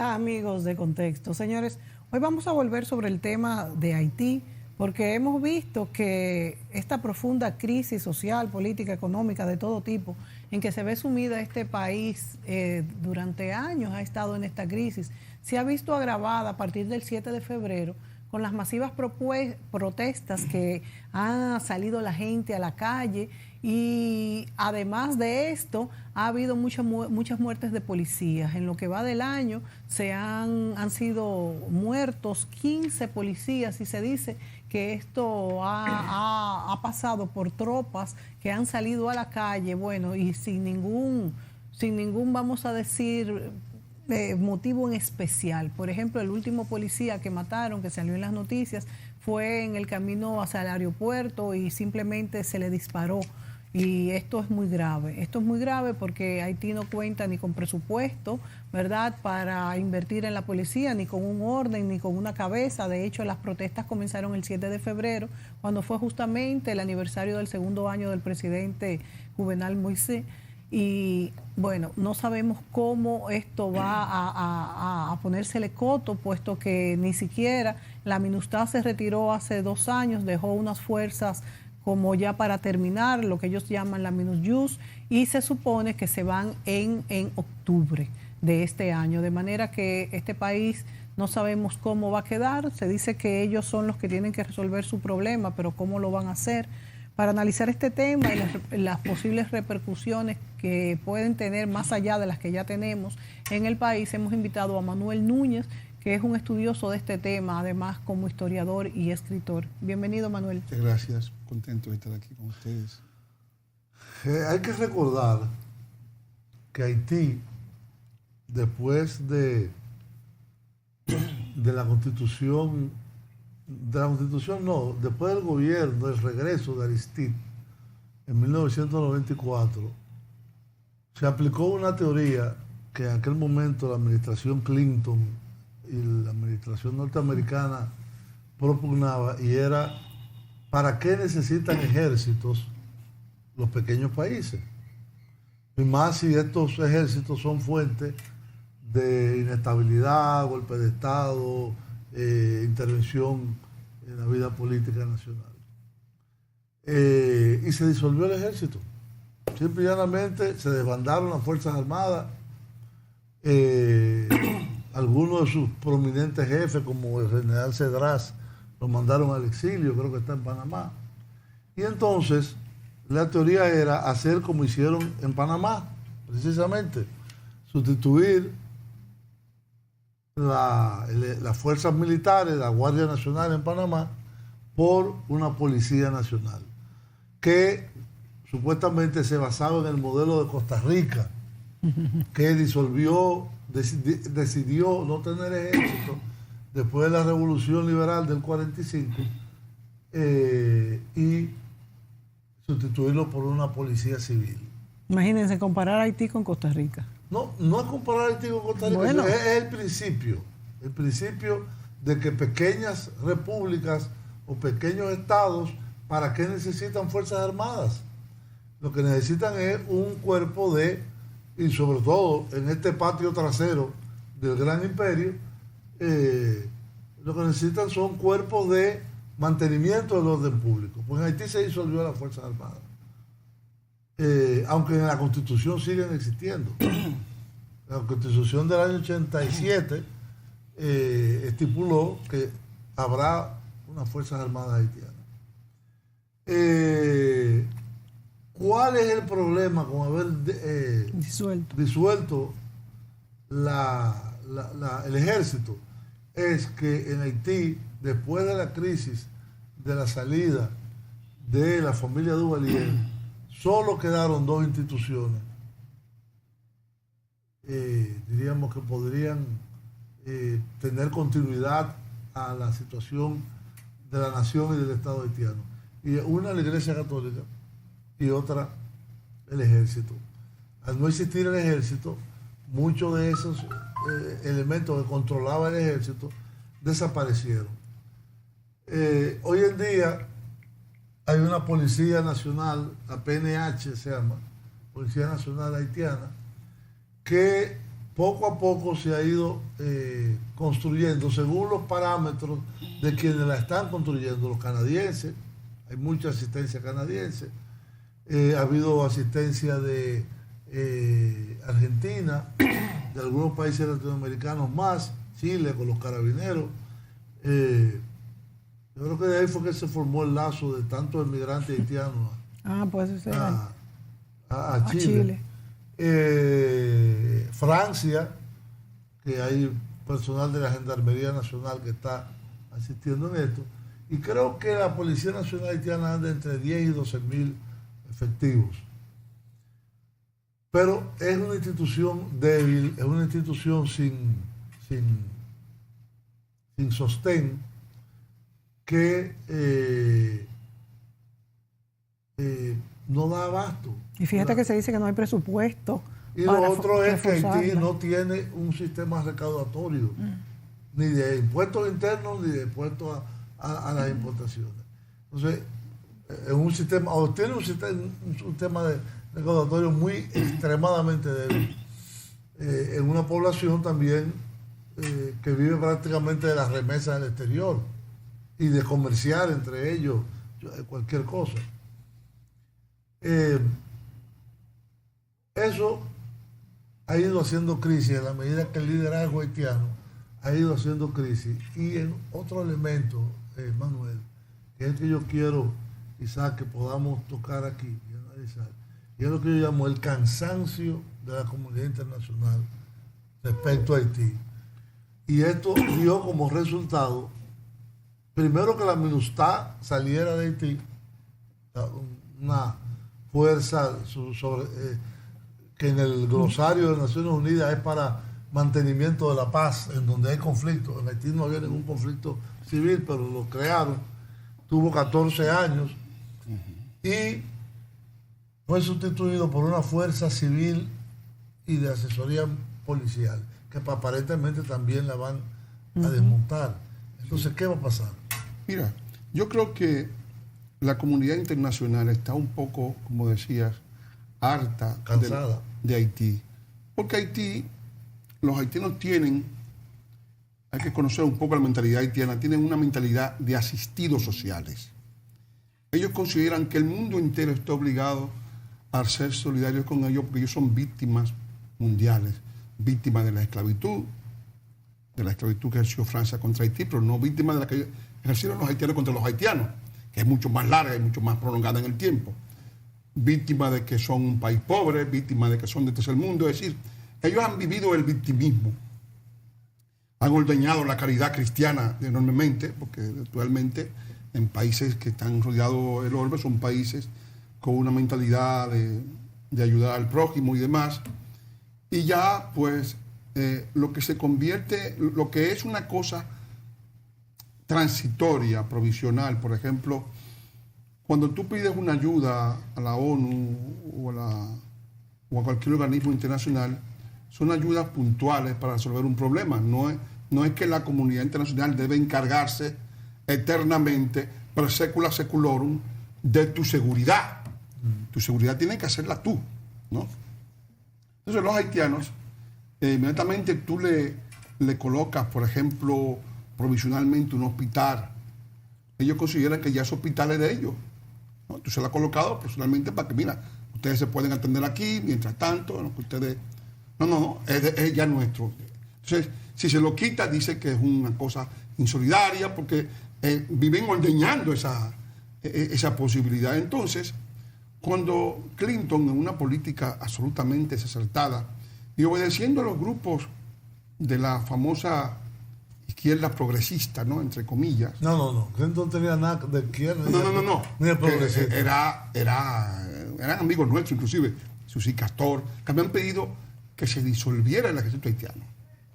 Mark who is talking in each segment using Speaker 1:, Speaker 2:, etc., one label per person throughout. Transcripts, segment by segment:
Speaker 1: Hola amigos de Contexto. Señores, hoy vamos a volver sobre el tema de Haití porque hemos visto que esta profunda crisis social, política, económica, de todo tipo, en que se ve sumida este país durante años ha estado en esta crisis, se ha visto agravada a partir del 7 de febrero con las masivas protestas que ha salido la gente a la calle y además de esto ha habido muchas muertes de policías. En lo que va del año han sido muertos 15 policías y se dice que esto ha pasado por tropas que han salido a la calle, bueno, y sin ningún, vamos a decir, motivo en especial. Por ejemplo, el último policía que mataron, que salió en las noticias, fue en el camino hacia el aeropuerto y simplemente se le disparó. Y esto es muy grave. Esto es muy grave porque Haití no cuenta ni con presupuesto, ¿verdad?, para invertir en la policía, ni con un orden, ni con una cabeza. De hecho, las protestas comenzaron el 7 de febrero, cuando fue justamente el aniversario del segundo año del presidente Juvenal Moïse. Y bueno, no sabemos cómo esto va a ponérsele coto, puesto que ni siquiera la MINUSTAH se retiró hace 2 años, dejó unas fuerzas como ya para terminar, lo que ellos llaman la MINUSYUS, y se supone que se van en octubre de este año, de manera que este país no sabemos cómo va a quedar. Se dice que ellos son los que tienen que resolver su problema, pero ¿cómo lo van a hacer? Para analizar este tema y las posibles repercusiones que pueden tener más allá de las que ya tenemos en el país, hemos invitado a Manuel Núñez, que es un estudioso de este tema, además como historiador y escritor. Bienvenido, Manuel.
Speaker 2: Muchas gracias, contento de estar aquí con ustedes. Hay que recordar que Haití, después de la Constitución, después del gobierno, del regreso de Aristide en 1994, se aplicó una teoría que en aquel momento la administración Clinton y la administración norteamericana propugnaba, y era: ¿para qué necesitan ejércitos los pequeños países? Y más si estos ejércitos son fuentes de inestabilidad, golpe de Estado, intervención en la vida política nacional. Y se disolvió el ejército. Simple y llanamente se desbandaron las Fuerzas Armadas. Algunos de sus prominentes jefes, como el general Cedras, lo mandaron al exilio, creo que está en Panamá. Y entonces la teoría era hacer como hicieron en Panamá, precisamente, sustituir las fuerzas militares, la Guardia Nacional en Panamá, por una policía nacional, que supuestamente se basaba en el modelo de Costa Rica, que decidió no tener ejército después de la Revolución Liberal del 45 y sustituirlo por una policía civil.
Speaker 1: Imagínense comparar Haití con Costa Rica.
Speaker 2: No es comparar Haití con Costa Rica, bueno, es el principio de que pequeñas repúblicas o pequeños estados, ¿para qué necesitan fuerzas armadas? Lo que necesitan es un cuerpo y sobre todo en este patio trasero del gran imperio, lo que necesitan son cuerpos de mantenimiento del orden público. Pues en Haití se disolvió las Fuerzas Armadas, aunque en la Constitución siguen existiendo. La Constitución del año 87 estipuló que habrá unas Fuerzas Armadas haitianas. ¿Cuál es el problema con haber disuelto el ejército? Es que en Haití, después de la crisis de la salida de la familia Duvalier, solo quedaron 2 instituciones, diríamos que podrían tener continuidad a la situación de la nación y del Estado haitiano. Y una, la Iglesia Católica, y otra, el ejército. Al no existir el ejército, muchos de esos elementos que controlaba el ejército desaparecieron. Hoy en día hay una Policía Nacional, la PNH se llama, Policía Nacional Haitiana, que poco a poco se ha ido construyendo según los parámetros de quienes la están construyendo, los canadienses. Hay mucha asistencia canadiense. Ha habido asistencia de Argentina, de algunos países latinoamericanos más, Chile con los carabineros. Yo creo que de ahí fue que se formó el lazo de tantos emigrantes haitianos a Chile. Francia, que hay personal de la Gendarmería Nacional que está asistiendo en esto. Y creo que la Policía Nacional Haitiana anda entre 10 y 12 mil efectivos. Pero es una institución débil, es una institución sin sostén que no da abasto.
Speaker 1: Y fíjate que se dice que no hay presupuesto.
Speaker 2: Y lo otro es que Haití no tiene un sistema recaudatorio, ni de impuestos internos, ni de impuestos a las importaciones. Entonces, es un sistema, o tiene un sistema de recaudatorio muy extremadamente débil. En una población también que vive prácticamente de las remesas del exterior y de comerciar entre ellos cualquier cosa. Eso ha ido haciendo crisis en la medida que el liderazgo haitiano ha ido haciendo crisis. Y en otro elemento, Manuel, que es el que yo quiero quizás que podamos tocar aquí y analizar, y es lo que yo llamo el cansancio de la comunidad internacional respecto a Haití. Y esto dio como resultado, primero, que la MINUSTAH saliera de Haití, una fuerza que en el glosario de Naciones Unidas es para mantenimiento de la paz, en donde hay conflicto. En Haití no había ningún conflicto civil, pero lo crearon. Tuvo 14 años y fue sustituido por una fuerza civil y de asesoría policial, que aparentemente también la van a desmontar. Entonces, ¿qué va a pasar?
Speaker 3: Mira, yo creo que la comunidad internacional está un poco, como decías, harta, cansada de Haití. Porque Haití, los haitianos tienen, hay que conocer un poco la mentalidad haitiana, tienen una mentalidad de asistidos sociales. Ellos consideran que el mundo entero está obligado a ser solidarios con ellos porque ellos son víctimas mundiales, víctimas de la esclavitud que ejerció Francia contra Haití, pero no víctimas de la que ejercieron los haitianos contra los haitianos, que es mucho más larga y mucho más prolongada en el tiempo. Víctimas de que son un país pobre, víctimas de que son de tercer mundo. Es decir, ellos han vivido el victimismo, han ordeñado la caridad cristiana enormemente, porque actualmente en países que están rodeados del orbe son países con una mentalidad de ayudar al prójimo y demás. Y ya, pues, lo que se convierte, lo que es una cosa transitoria, provisional, por ejemplo, cuando tú pides una ayuda a la ONU o a cualquier organismo internacional, son ayudas puntuales para resolver un problema. No es que la comunidad internacional debe encargarse eternamente, per secula seculorum, de tu seguridad. Tu seguridad tiene que hacerla tú, ¿no? Entonces los haitianos, inmediatamente tú le colocas, por ejemplo, provisionalmente un hospital, ellos consideran que ya ese hospital es de ellos, ¿no? Tú se lo has colocado personalmente para que, mira, ustedes se pueden atender aquí, mientras tanto, ¿no? Que ustedes... No, es ya nuestro. Entonces, si se lo quita, dice que es una cosa insolidaria, porque viven ordeñando esa posibilidad. Entonces, cuando Clinton, en una política absolutamente desacertada y obedeciendo a los grupos de la famosa izquierda progresista, ¿no? Entre comillas.
Speaker 2: No. Clinton tenía nada de izquierda.
Speaker 3: No.
Speaker 2: Ni de progresista.
Speaker 3: Eran amigos nuestros, inclusive, Susi Castor, que me han pedido que se disolviera el ejército haitiano.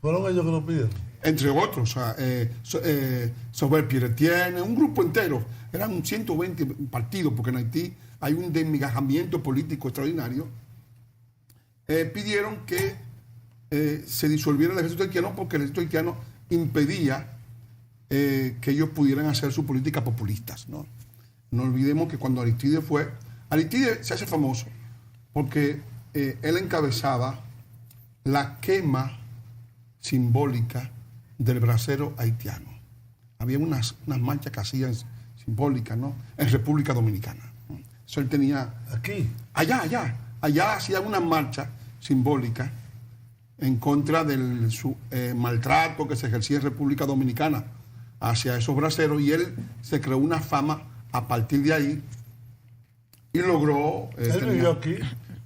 Speaker 2: ¿Fueron ellos que lo pidieron?
Speaker 3: Entre otros, Sauveur Pierre Etienne, un grupo entero. Eran 120 partidos, porque en Haití hay un desmigajamiento político extraordinario. Pidieron que se disolviera el ejército haitiano porque el ejército haitiano impedía que ellos pudieran hacer su política populistas, ¿no? No olvidemos que cuando Aristide se hace famoso porque él encabezaba la quema simbólica del brasero haitiano. Había unas marchas que hacían simbólicas, ¿no? En República Dominicana. Eso él tenía...
Speaker 2: Aquí.
Speaker 3: Allá hacían una marcha simbólica en contra del maltrato que se ejercía en República Dominicana hacia esos braceros, y él se creó una fama a partir de ahí y logró...
Speaker 2: Él vivió aquí.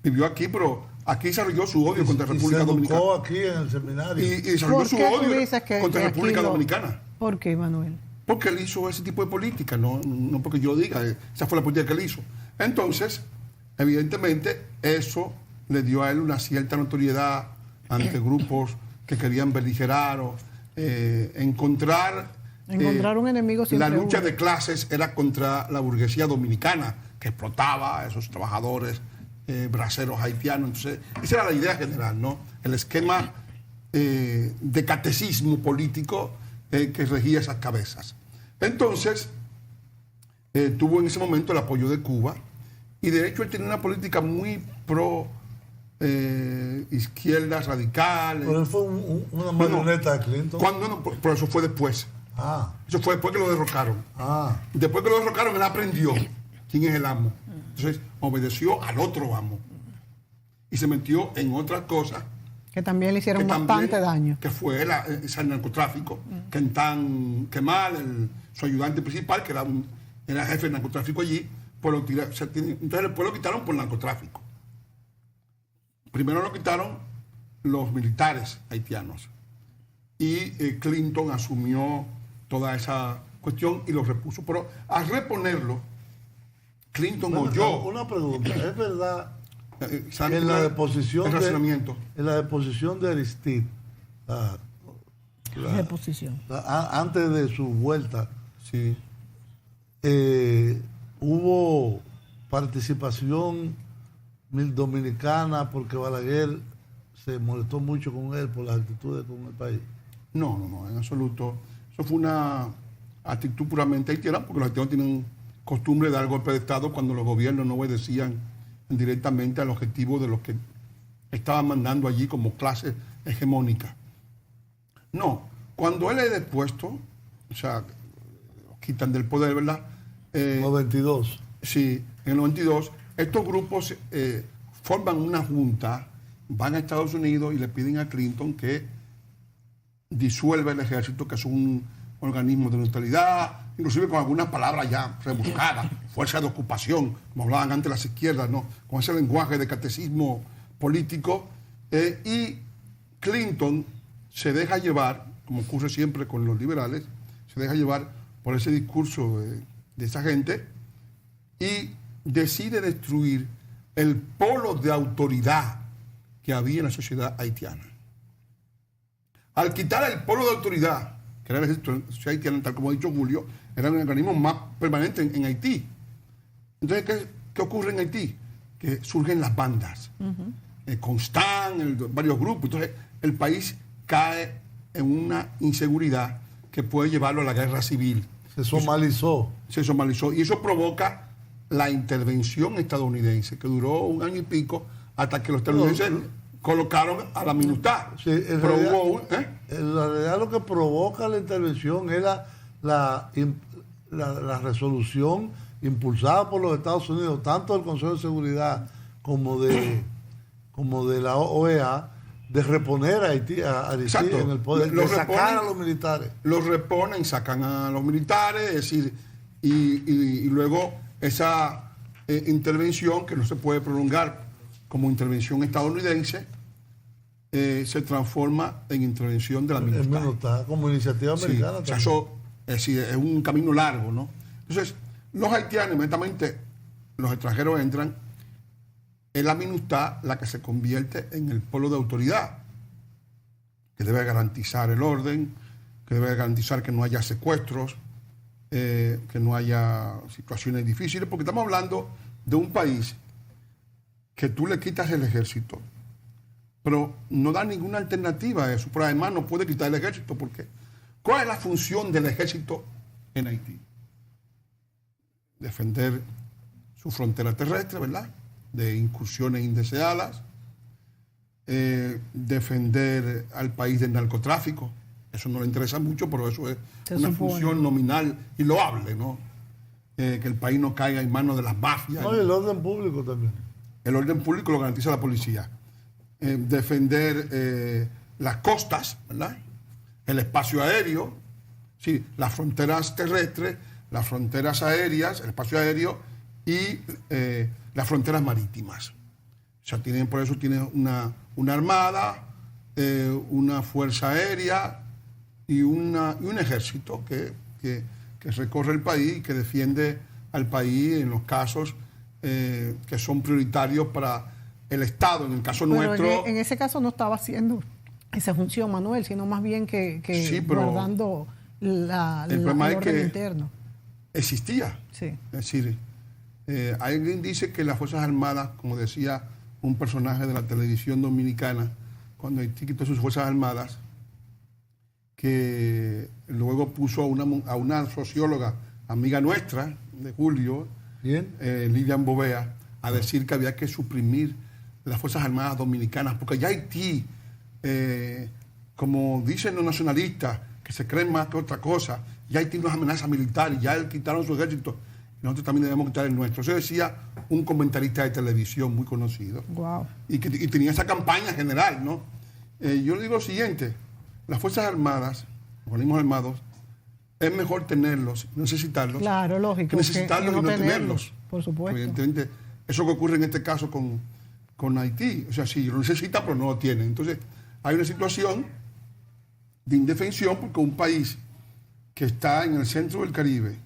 Speaker 3: Vivió aquí, pero aquí desarrolló su odio contra República Dominicana.
Speaker 2: Se educó aquí en el seminario.
Speaker 3: Y desarrolló su odio contra República Dominicana.
Speaker 1: ¿Por qué, Manuel?
Speaker 3: Porque él hizo ese tipo de política, no porque yo diga, esa fue la política que él hizo. Entonces, evidentemente, eso le dio a él una cierta notoriedad ante grupos que querían beligerar o encontrar
Speaker 1: un enemigo siempre.
Speaker 3: La lucha de clases era contra la burguesía dominicana, que explotaba a esos trabajadores braceros haitianos. Entonces, esa era la idea general, ¿no? El esquema de catecismo político que regía esas cabezas. Entonces, tuvo en ese momento el apoyo de Cuba, y de hecho él tenía una política muy pro izquierda radical.
Speaker 2: Pero él fue una marioneta de Clinton.
Speaker 3: Pero eso fue después. Eso fue después que lo derrocaron. Después que lo derrocaron, él aprendió quién es el amo. Entonces, obedeció al otro amo y se metió en otras cosas
Speaker 1: que también le hicieron bastante daño.
Speaker 3: Que fue el narcotráfico. Kemal, su ayudante principal, que era jefe de narcotráfico allí, pues entonces después lo quitaron por narcotráfico. Primero lo quitaron los militares haitianos. Y Clinton asumió toda esa cuestión y lo repuso. Pero al reponerlo, Clinton oyó...
Speaker 2: Una pregunta, ¿es verdad
Speaker 3: que
Speaker 2: en la deposición
Speaker 3: en
Speaker 2: la deposición de Aristide, antes de su vuelta,
Speaker 3: sí,
Speaker 2: hubo participación dominicana porque Balaguer se molestó mucho con él por las actitudes con el país?
Speaker 3: No, en absoluto. Eso fue una actitud puramente haitiana, porque los haitianos tienen costumbre de dar golpe de Estado cuando los gobiernos no obedecían directamente al objetivo de los que estaban mandando allí como clase hegemónica. No, cuando él es depuesto, o sea, lo quitan del poder, ¿verdad?
Speaker 2: En el 92.
Speaker 3: Sí, en el 92, estos grupos forman una junta, van a Estados Unidos y le piden a Clinton que disuelva el ejército, que es un organismo de neutralidad, inclusive con algunas palabras ya rebuscadas, fuerza de ocupación, como hablaban antes las izquierdas, ¿no? Con ese lenguaje de catecismo político. Y Clinton se deja llevar, como ocurre siempre con los liberales, se deja llevar por ese discurso de esa gente y decide destruir el polo de autoridad que había en la sociedad haitiana. Al quitar el polo de autoridad, que era el ejército haitiano, tal como ha dicho Julio, era un organismo más permanente en Haití. Entonces, ¿qué ocurre en Haití? Que surgen las bandas. Constant, varios grupos. Entonces, el país cae en una inseguridad que puede llevarlo a la guerra civil.
Speaker 2: Se somalizó.
Speaker 3: Y eso provoca la intervención estadounidense, que duró 1 año y pico, hasta que los estadounidenses colocaron a la MINUSTAH.
Speaker 2: Sí, en realidad lo que provoca la intervención es la resolución impulsada por los Estados Unidos, tanto del Consejo de Seguridad como de la OEA, de reponer a Haití en el poder, de sacar a los militares.
Speaker 3: Los reponen, sacan a los militares, es decir, y luego esa intervención, que no se puede prolongar como intervención estadounidense, se transforma en intervención de la MINUSTAH.
Speaker 2: Como iniciativa americana.
Speaker 3: Sí, o sea, eso es un camino largo, ¿no? Entonces, los haitianos, inmediatamente los extranjeros entran, es la MINUSTAH la que se convierte en el polo de autoridad, que debe garantizar el orden, que debe garantizar que no haya secuestros, que no haya situaciones difíciles, porque estamos hablando de un país que tú le quitas el ejército, pero no da ninguna alternativa a eso. Pero además no puede quitar el ejército, porque ¿cuál es la función del ejército en Haití? Defender su frontera terrestre, ¿verdad?, de incursiones indeseadas, defender al país del narcotráfico. Eso no le interesa mucho, pero eso es una función nominal y loable, ¿no? Que el país no caiga en manos de las mafias.
Speaker 2: No, y el orden público también.
Speaker 3: El orden público lo garantiza la policía. Defender las costas, ¿verdad? El espacio aéreo, sí, las fronteras terrestres, las fronteras aéreas, el espacio aéreo y las fronteras marítimas. O sea, por eso tienen una armada, una fuerza aérea y un ejército que recorre el país y que defiende al país en los casos que son prioritarios para el Estado. En el caso nuestro...
Speaker 1: En ese caso no estaba haciendo esa función, Manuel, sino más bien que
Speaker 3: sí, pero
Speaker 1: guardando el orden interno.
Speaker 3: Existía.
Speaker 1: Sí.
Speaker 3: Es decir, alguien dice que las Fuerzas Armadas, como decía un personaje de la televisión dominicana, cuando Haití quitó sus Fuerzas Armadas, que luego puso a una socióloga, amiga nuestra, de Julio, Lilian Bovea, a decir que había que suprimir las Fuerzas Armadas dominicanas, porque ya Haití, como dicen los nacionalistas, que se creen más que otra cosa, ya Haití no es amenaza militar, ya quitaron su ejército, nosotros también debemos quitar el nuestro. Eso decía un comentarista de televisión muy conocido.
Speaker 1: Wow.
Speaker 3: Y tenía esa campaña general, ¿no? Yo le digo lo siguiente, las Fuerzas Armadas, los organismos armados, es mejor tenerlos, necesitarlos,
Speaker 1: claro, lógico,
Speaker 3: que necesitarlos y no tenerlos.
Speaker 1: Por supuesto.
Speaker 3: Evidentemente, eso que ocurre en este caso con Haití, o sea, sí, lo necesita, pero no lo tiene. Entonces, hay una situación de indefensión porque un país que está en el centro del Caribe,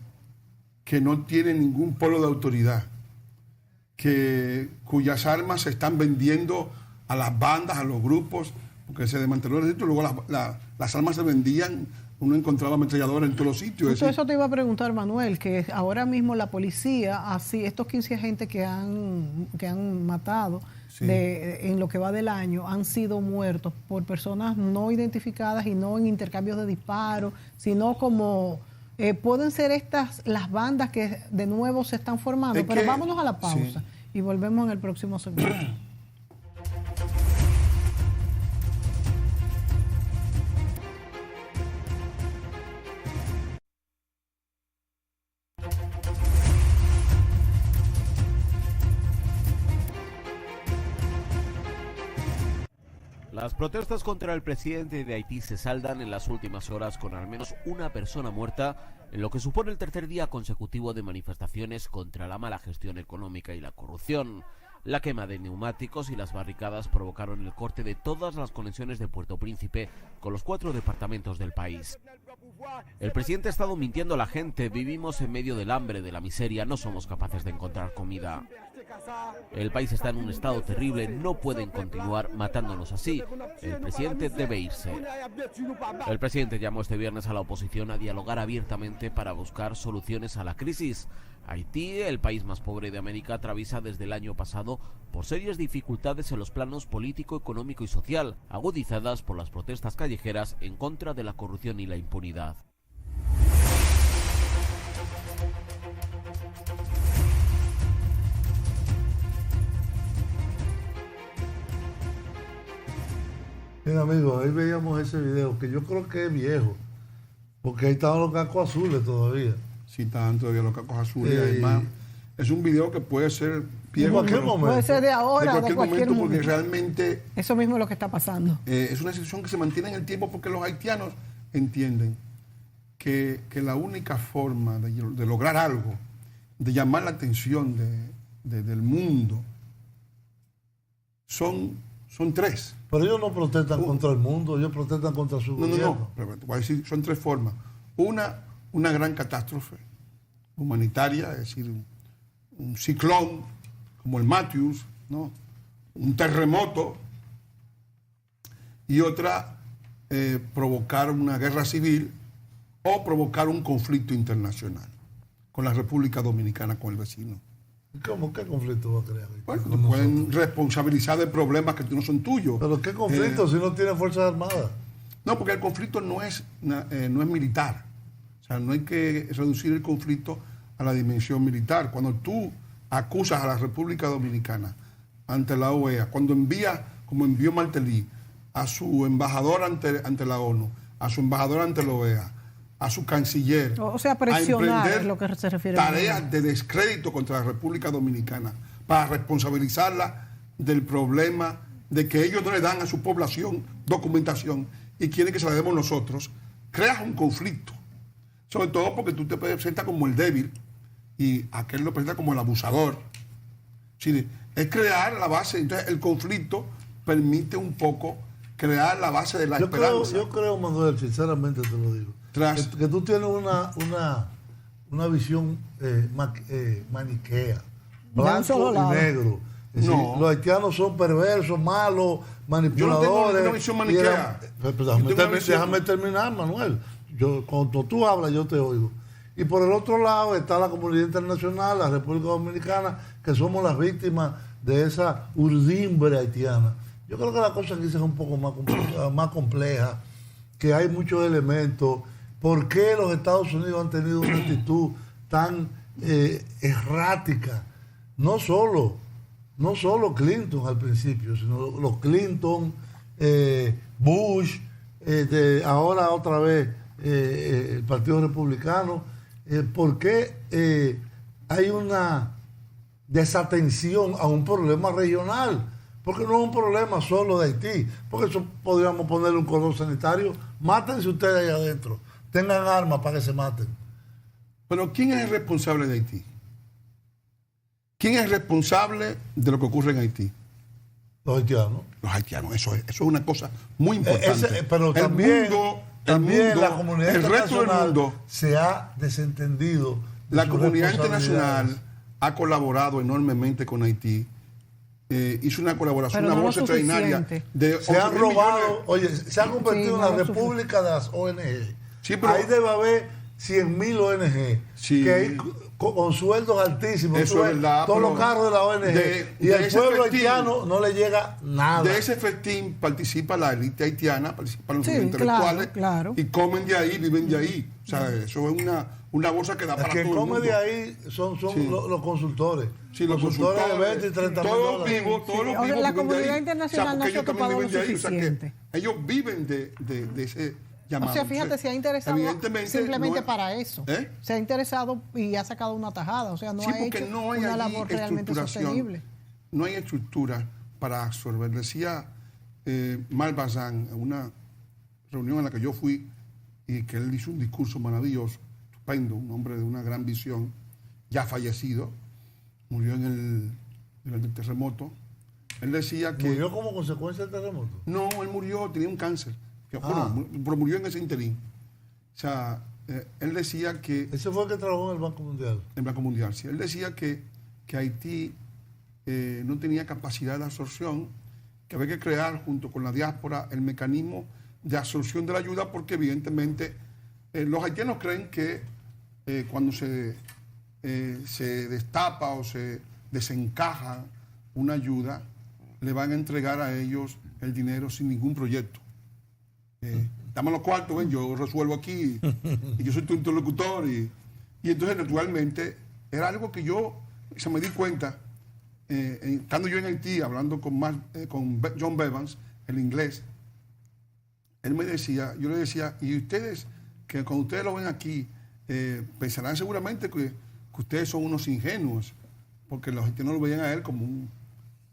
Speaker 3: que no tiene ningún polo de autoridad, cuyas armas se están vendiendo a las bandas, a los grupos, porque se desmanteló el ejército, luego las armas se vendían, uno encontraba ametralladoras en todos los sitios.
Speaker 1: Justo eso te iba a preguntar, Manuel, que ahora mismo la policía, así estos 15 agentes que han matado, sí, en lo que va del año, han sido muertos por personas no identificadas y no en intercambios de disparos, sino como... pueden ser estas las bandas que de nuevo se están formando, pero vámonos a la pausa, sí, y volvemos en el próximo segmento.
Speaker 4: Las protestas contra el presidente de Haití se saldan en las últimas horas con al menos una persona muerta, en lo que supone el tercer día consecutivo de manifestaciones contra la mala gestión económica y la corrupción. La quema de neumáticos y las barricadas provocaron el corte de todas las conexiones de Puerto Príncipe con los 4 departamentos del país. El presidente ha estado mintiendo a la gente: vivimos en medio del hambre, de la miseria, no somos capaces de encontrar comida. El país está en un estado terrible, no pueden continuar matándonos así. El presidente debe irse. El presidente llamó este viernes a la oposición a dialogar abiertamente para buscar soluciones a la crisis. Haití, el país más pobre de América, atraviesa desde el año pasado por serias dificultades en los planos político, económico y social, agudizadas por las protestas callejeras en contra de la corrupción y la impunidad.
Speaker 2: Bien, amigos, ahí veíamos ese video, que yo creo que es viejo, porque ahí estaban los cacos azules todavía.
Speaker 3: Sí, estaban todavía los cacos azules. Además, es un video que puede ser viejo,
Speaker 1: puede ser de ahora,
Speaker 3: de cualquier momento, porque realmente...
Speaker 1: Eso mismo es lo que está pasando.
Speaker 3: Es una situación que se mantiene en el tiempo porque los haitianos entienden que la única forma de lograr algo, de llamar la atención del mundo, son 3.
Speaker 2: Pero ellos no protestan contra el mundo, ellos protestan contra su gobierno.
Speaker 3: No, pero te voy a decir, son 3 formas. Una gran catástrofe humanitaria, es decir, un ciclón como el Matthews, ¿no? Un terremoto, y otra, provocar una guerra civil o provocar un conflicto internacional con la República Dominicana, con el vecino.
Speaker 2: ¿Cómo? ¿Qué conflicto va a crear?
Speaker 3: Bueno, te pueden responsabilizar de problemas que no son tuyos.
Speaker 2: ¿Pero qué conflicto si no tiene Fuerzas Armadas?
Speaker 3: No, porque el conflicto no es militar. O sea, no hay que reducir el conflicto a la dimensión militar. Cuando tú acusas a la República Dominicana ante la OEA, cuando envías como envió Martelly, a su embajador ante la ONU, a su embajador ante la OEA, a su canciller,
Speaker 1: o sea, presionar es lo que se refiere.
Speaker 3: Tareas de descrédito contra la República Dominicana para responsabilizarla del problema de que ellos no le dan a su población documentación y quieren que se la demos nosotros, creas un conflicto. Sobre todo porque tú te presentas como el débil y aquel lo presenta como el abusador. Sí, es crear la base, entonces el conflicto permite un poco crear la base de la esperanza.
Speaker 2: Yo creo, Manuel, sinceramente te lo digo, que tú tienes una visión maniquea, blanco y negro. Es decir, los haitianos son perversos, malos, manipuladores.
Speaker 3: Yo no tengo una visión maniquea.
Speaker 2: Déjame terminar, Manuel. Cuando tú hablas, yo te oigo. Y por el otro lado está la comunidad internacional, la República Dominicana, que somos las víctimas de esa urdimbre haitiana. Yo creo que la cosa aquí es un poco más compleja, que hay muchos elementos. ¿Por qué los Estados Unidos han tenido una actitud tan errática? No solo Clinton al principio, sino los Clinton, Bush, ahora otra vez el Partido Republicano. ¿Por qué hay una desatención a un problema regional? Porque no es un problema solo de Haití, porque eso podríamos ponerle un cordón sanitario. Mátense ustedes ahí adentro, tengan armas para que se maten.
Speaker 3: Pero ¿quién es el responsable de Haití? ¿Quién es responsable de lo que ocurre en Haití?
Speaker 2: Los haitianos.
Speaker 3: Los haitianos, eso es una cosa muy importante.
Speaker 2: Pero también la comunidad internacional se ha desentendido.
Speaker 3: La comunidad internacional ha colaborado enormemente con Haití. Hizo una colaboración, una bolsa extraordinaria.
Speaker 2: Se han robado, se ha convertido en la república de las ONG.
Speaker 3: Sí, pero
Speaker 2: ahí debe haber 100.000 ONG que hay con sueldos altísimos.
Speaker 3: Eso es verdad.
Speaker 2: Todos los carros de la ONG. Y al pueblo haitiano no le llega nada.
Speaker 3: De ese festín participa la élite haitiana, participan los intelectuales.
Speaker 1: Claro.
Speaker 3: Y comen de ahí, viven de ahí. O sea, eso es una bolsa que da para todo el mundo.
Speaker 2: Quien come de ahí son los consultores.
Speaker 3: Sí, los
Speaker 2: consultores de 20 y 30 mil dólares.
Speaker 3: Todos los vivos.
Speaker 1: La comunidad internacional no se ha ocupado lo suficiente.
Speaker 3: Ellos viven de ese llamado.
Speaker 1: O sea, fíjate, se ha interesado simplemente para eso.
Speaker 3: ¿Eh?
Speaker 1: Se ha interesado y ha sacado una tajada. O sea, no ha hecho una labor realmente sostenible.
Speaker 3: No hay estructura para absorber. Decía Malbazán en una reunión en la que yo fui y que él hizo un discurso maravilloso, estupendo, un hombre de una gran visión, ya fallecido, murió en el terremoto. Él decía que...
Speaker 2: ¿Murió como consecuencia del terremoto?
Speaker 3: No, él murió, tenía un cáncer. Bueno, pero murió en ese interín. O sea, él decía que...
Speaker 2: ¿Ese fue el que trabajó en el Banco Mundial?
Speaker 3: En el Banco Mundial, sí. Él decía que Haití no tenía capacidad de absorción, que había que crear junto con la diáspora el mecanismo de absorción de la ayuda, porque evidentemente los haitianos creen que cuando se destapa o se desencaja una ayuda, le van a entregar a ellos el dinero sin ningún proyecto. Dame los cuartos, ven, yo resuelvo aquí y yo soy tu interlocutor. Y entonces, naturalmente, era algo que yo me di cuenta, estando yo en Haití, hablando con John Bevans, el inglés. Él me decía, yo le decía, y ustedes, que cuando ustedes lo ven aquí, pensarán seguramente que ustedes son unos ingenuos, porque los haitianos lo veían a él como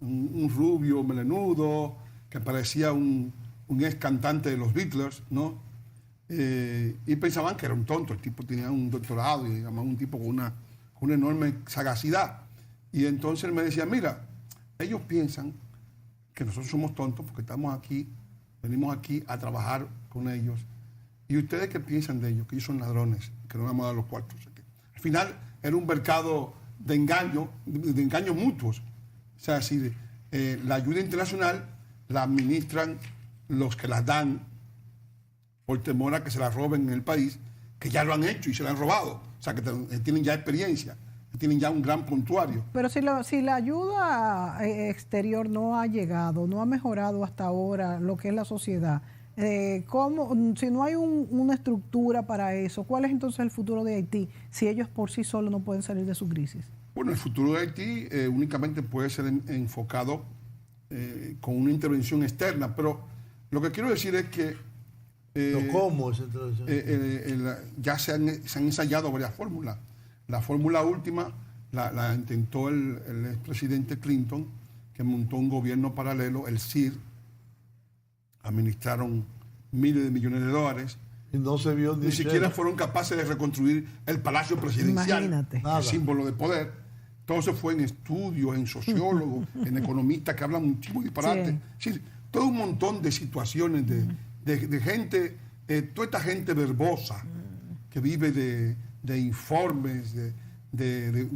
Speaker 3: un rubio melenudo, que parecía un ex cantante de los Beatles, ¿no? Y pensaban que era un tonto. El tipo tenía un doctorado y además un tipo con una enorme sagacidad. Y entonces él me decía, mira, ellos piensan que nosotros somos tontos porque estamos aquí, venimos aquí a trabajar con ellos. ¿Y ustedes qué piensan de ellos? Que ellos son ladrones, que no vamos a dar los cuartos. O sea, que al final era un mercado de engaños mutuos. O sea, así la ayuda internacional la administran los que las dan por temor a que se la roben en el país, que ya lo han hecho y se la han robado. O sea, que tienen ya experiencia, tienen ya un gran prontuario.
Speaker 1: Pero si la ayuda exterior no ha llegado, no ha mejorado hasta ahora lo que es la sociedad, si no hay una estructura para eso, ¿cuál es entonces el futuro de Haití si ellos por sí solos no pueden salir de su crisis?
Speaker 3: Bueno, el futuro de Haití únicamente puede ser enfocado con una intervención externa. Pero lo que quiero decir es que
Speaker 2: ¿cómo esa intervención?
Speaker 3: ya se han ensayado varias fórmulas. La fórmula última la intentó el expresidente Clinton, que montó un gobierno paralelo, el CIR. Administraron miles de millones de dólares.
Speaker 2: Y no se vio
Speaker 3: ni siquiera fueron capaces de reconstruir el Palacio Presidencial,
Speaker 1: Imagínate.
Speaker 3: el símbolo de poder. Todo se fue en estudios, en sociólogos, en economistas que hablan muchísimo disparate. Sí, todo un montón de situaciones de gente, toda esta gente verbosa que vive de informes, de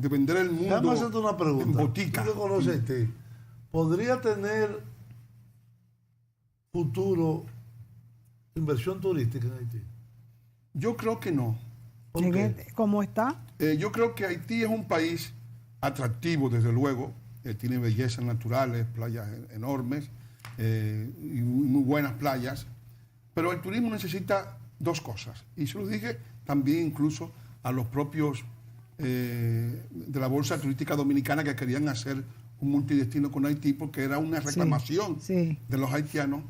Speaker 3: vender el mundo.
Speaker 2: Déjame hacerte una pregunta.
Speaker 3: En botica.
Speaker 2: ¿Tú lo conoces, ¿podría tener futuro inversión turística en Haití?
Speaker 3: Yo creo que no.
Speaker 2: ¿Por qué?
Speaker 1: ¿Cómo está?
Speaker 3: Yo creo que Haití es un país atractivo, desde luego. Tiene bellezas naturales, playas enormes y muy buenas playas. Pero el turismo necesita dos cosas. Y se lo dije también incluso a los propios de la Bolsa Turística Dominicana, que querían hacer un multidestino con Haití, porque era una reclamación de los haitianos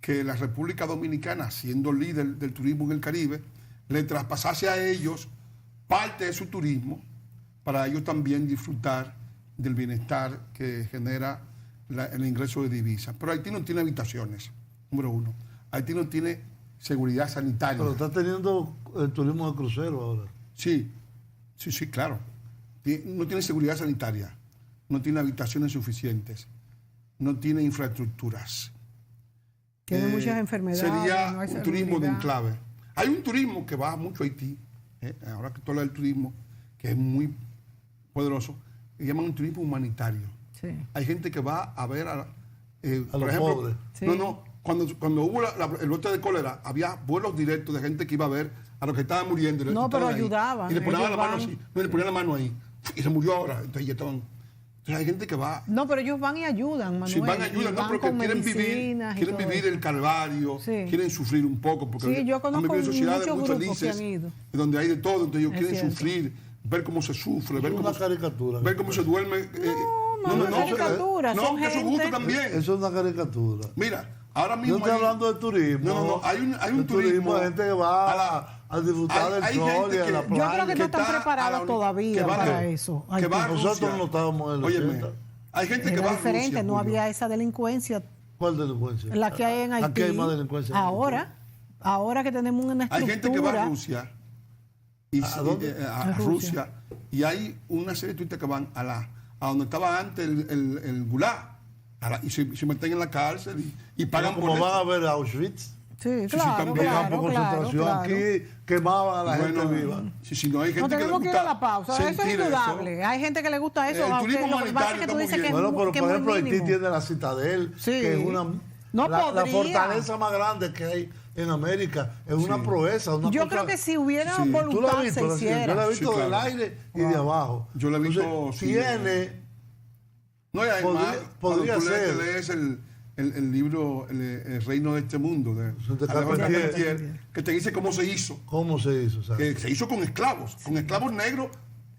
Speaker 3: que la República Dominicana, siendo líder del turismo en el Caribe, le traspasase a ellos parte de su turismo para ellos también disfrutar del bienestar que genera el ingreso de divisas. Pero Haití no tiene habitaciones, número uno. Haití no tiene seguridad sanitaria.
Speaker 2: Pero está teniendo el turismo de crucero ahora.
Speaker 3: Sí, claro. No tiene seguridad sanitaria, no tiene habitaciones suficientes, no tiene infraestructuras.
Speaker 1: Tiene muchas enfermedades.
Speaker 3: Sería
Speaker 1: no hay
Speaker 3: un turismo de
Speaker 1: salubridad.
Speaker 3: enclave. Hay un turismo que va mucho a Haití, ahora que tú hablas del turismo, que es muy poderoso, que llaman un turismo humanitario.
Speaker 1: Sí.
Speaker 3: Hay gente que va a ver a por
Speaker 2: los
Speaker 3: ejemplo,
Speaker 2: pobres.
Speaker 1: Sí.
Speaker 3: Cuando hubo el brote de cólera, había vuelos directos de gente que iba a ver a los que estaban muriendo.
Speaker 1: No, pero ayudaban.
Speaker 3: Y le ponían
Speaker 1: Ellos
Speaker 3: la mano
Speaker 1: van.
Speaker 3: así, le ponían la mano ahí, y se murió ahora. Entonces ya estaban. Entonces hay gente que va.
Speaker 1: No, pero ellos van y ayudan, Manuel.
Speaker 3: Sí, van a ayudar, no, porque
Speaker 1: con
Speaker 3: quieren
Speaker 1: medicinas y
Speaker 3: vivir
Speaker 1: todo eso.
Speaker 3: el calvario,
Speaker 1: Sí.
Speaker 3: quieren sufrir un poco, porque
Speaker 1: Sí, yo conozco
Speaker 3: han vivido sociedades
Speaker 1: muchos
Speaker 3: muy
Speaker 1: grupos que
Speaker 3: felices,
Speaker 1: han ido.
Speaker 3: donde hay de todo, entonces ellos
Speaker 1: Es
Speaker 3: quieren
Speaker 1: cierto.
Speaker 3: sufrir, ver cómo se sufre, ver
Speaker 2: Es
Speaker 3: cómo,
Speaker 2: una caricatura.
Speaker 3: ver cómo se duerme.
Speaker 1: No es caricatura,
Speaker 3: no,
Speaker 1: son
Speaker 3: que es su gusto
Speaker 1: gente.
Speaker 3: también.
Speaker 2: Eso es una caricatura.
Speaker 3: Mira, ahora
Speaker 2: Yo
Speaker 3: mismo.
Speaker 2: estoy hablando de turismo.
Speaker 3: No, hay un
Speaker 2: de
Speaker 3: turismo.
Speaker 2: de gente que va a disfrutar del
Speaker 3: hay
Speaker 2: sol
Speaker 3: gente
Speaker 2: y de la
Speaker 3: que-
Speaker 2: playa.
Speaker 1: Yo creo que no están
Speaker 3: está
Speaker 1: preparados
Speaker 3: a la uni-
Speaker 1: todavía
Speaker 3: que va
Speaker 1: para
Speaker 3: a-
Speaker 1: eso.
Speaker 3: que va a
Speaker 2: Nosotros
Speaker 3: Rusia.
Speaker 2: no estábamos en los
Speaker 3: Óyeme,
Speaker 2: 80.
Speaker 3: hay gente que
Speaker 1: Era
Speaker 3: va a
Speaker 1: diferente,
Speaker 3: Rusia,
Speaker 1: no
Speaker 3: Julio.
Speaker 1: había esa delincuencia,
Speaker 2: ¿Cuál delincuencia?
Speaker 1: la que hay en Haití.
Speaker 2: Aquí hay más delincuencia.
Speaker 1: Ahora que tenemos una
Speaker 3: Hay
Speaker 1: estructura.
Speaker 3: gente que va a Rusia.
Speaker 2: ¿A dónde?
Speaker 3: A Rusia. Y hay una serie de turistas que van a donde estaba antes el Gulag. Y se meten en la cárcel y pagan
Speaker 2: Como
Speaker 3: por
Speaker 2: van a
Speaker 3: eso.
Speaker 2: ver a Auschwitz.
Speaker 1: Sí,
Speaker 3: sí,
Speaker 1: claro,
Speaker 3: también.
Speaker 2: Los campos de
Speaker 1: claro,
Speaker 2: concentración.
Speaker 1: claro.
Speaker 2: Aquí quemaban a la
Speaker 3: Bueno,
Speaker 2: gente viva.
Speaker 3: si no hay gente
Speaker 1: No
Speaker 3: que le
Speaker 1: tenemos que ir
Speaker 3: gusta
Speaker 1: a la pausa. Eso es
Speaker 3: sentir
Speaker 1: indudable. Hay gente que le gusta eso.
Speaker 3: El
Speaker 1: aunque
Speaker 3: turismo
Speaker 1: lo que pasa es que tú
Speaker 3: humanitario
Speaker 1: dices que
Speaker 3: está
Speaker 1: es
Speaker 2: Bueno, pero
Speaker 1: que
Speaker 2: por
Speaker 1: es
Speaker 2: ejemplo,
Speaker 1: muy
Speaker 2: Haití
Speaker 1: mínimo.
Speaker 2: tiene la Citadel,
Speaker 1: Sí.
Speaker 2: que es
Speaker 1: No
Speaker 2: la
Speaker 1: podría.
Speaker 2: fortaleza más grande que hay en América. Es una proeza. Una
Speaker 1: Yo
Speaker 2: cosa-
Speaker 1: creo que si hubiera
Speaker 3: Sí.
Speaker 2: Tú la
Speaker 1: voluntad
Speaker 2: has visto,
Speaker 1: se
Speaker 2: yo la he
Speaker 1: hiciera.
Speaker 2: visto
Speaker 3: Sí,
Speaker 2: del
Speaker 3: claro.
Speaker 2: aire y de abajo.
Speaker 3: Yo la he visto,
Speaker 2: Entonces,
Speaker 3: sí,
Speaker 2: tiene,
Speaker 3: No, y además,
Speaker 2: podría
Speaker 3: cuando tú
Speaker 2: ser.
Speaker 3: lees el libro el Reino de este Mundo de Alejandro
Speaker 2: Carpentier.
Speaker 3: Carpentier, que te dice cómo se hizo.
Speaker 2: ¿cómo se hizo? ¿Sabes?
Speaker 3: Que se hizo con esclavos negros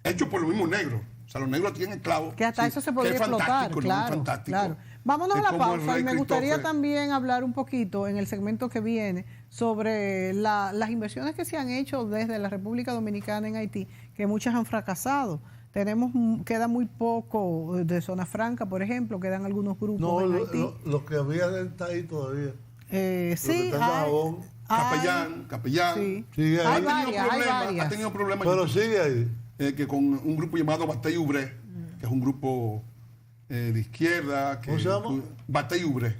Speaker 3: hechos por los mismos negros. O sea, los negros tienen esclavos.
Speaker 1: Que hasta
Speaker 3: Sí,
Speaker 1: eso se
Speaker 3: que
Speaker 1: podría
Speaker 3: es
Speaker 1: explotar,
Speaker 3: fantástico, ¿no?
Speaker 1: claro,
Speaker 3: Fantástico.
Speaker 1: claro. Vámonos a
Speaker 3: Es
Speaker 1: la
Speaker 3: como el
Speaker 1: pausa
Speaker 3: rey
Speaker 1: y me gustaría
Speaker 3: Christopher.
Speaker 1: también hablar un poquito en el segmento que viene sobre las inversiones que se han hecho desde la República Dominicana en Haití, que muchas han fracasado. Queda muy poco de zona franca, por ejemplo, quedan algunos grupos
Speaker 2: No,
Speaker 1: en Haití.
Speaker 2: lo que había está ahí todavía.
Speaker 1: Sí,
Speaker 2: que está en Dajabón.
Speaker 3: Capellán.
Speaker 1: Sí.
Speaker 2: Sigue ahí.
Speaker 1: Hay
Speaker 3: Ha
Speaker 1: varias.
Speaker 3: tenido problemas
Speaker 2: Pero sigue ahí.
Speaker 3: que con un grupo llamado Batey Ubre, que es un grupo de izquierda.
Speaker 2: ¿Cómo se llama?
Speaker 3: Batey Ubre.